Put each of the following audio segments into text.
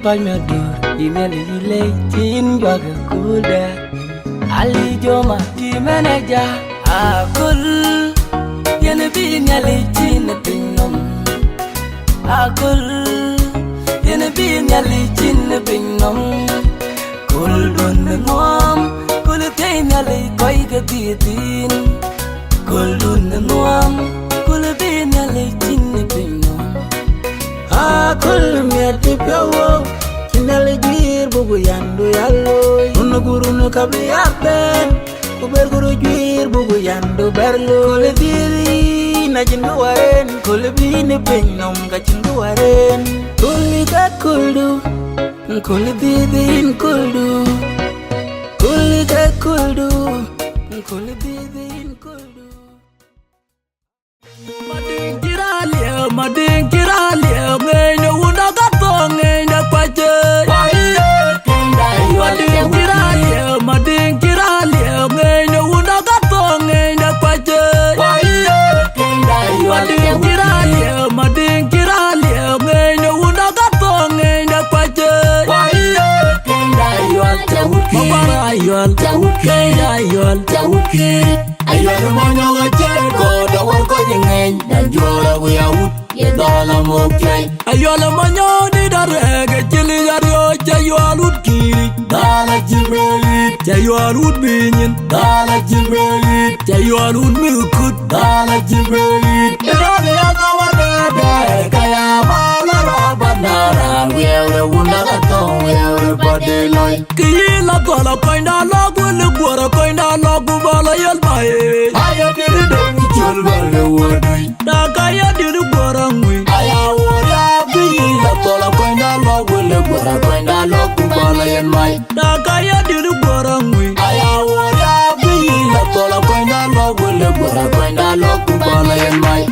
palmador imeli ile tin yoga kuda ali joma di manager akul yen bi nyali tin pinom akul yen bi nyali tin pinom kul don nuam kul tay nyali koy ga bitin kul don nuam kul bi nyali tin pinom akul mi atipawo kinale jir bubu yandu yalloy unuguru no kabi aben uberguru jir bubu yandu berlo kule diri na jindu waren kule bini penyom ga jindu waren kuli ka kuldu kule bibin kuldu kuli ka kuldu kule bibin kuldu mading kirali ngene una gatong ngene pache mading kirali ngene una gatong ngene pache mading kirali ngene una gatong ngene pache ayol monyo gachego dawal ko ngeng dan juara we out dala mokay ayol monyo di darege chili yario chayalut kiri dala jibelit chayalut binyin dala jibelit chayalut milkut dala jibelit dala yakawade kaya mala rabanara wewe wunda gatong wewe badeloy kila gola koinda logu le gora koinda logu bala yel bae aya diri demi chul bale wodui da kaya diri gora ngui aya woda kila gola koinda logu le gora koinda logu bala yel mai da kaya diri gora ngui aya woda kila gola koinda logu le gora koinda logu bala yel mai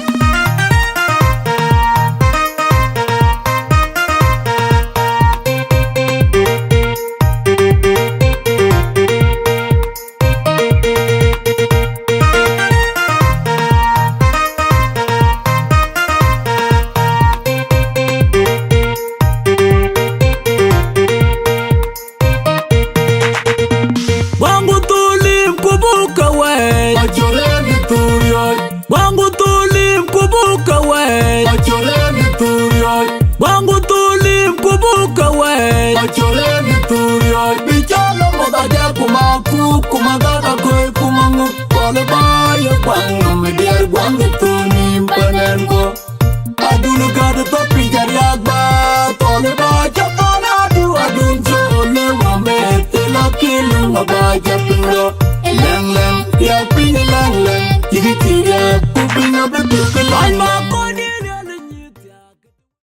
Bangu tulim kubuka we achole mituriyo bichalo mogaja kumaku kumagata kwe kumangu kole bayo kwangu medier gwangu tunim panenko adulu gada topi jariagba kole bacha kone adun chole wamete lakilu mabaja pingo leng leng ya pinga leng leng jigi jigi ya kupinga betuke leng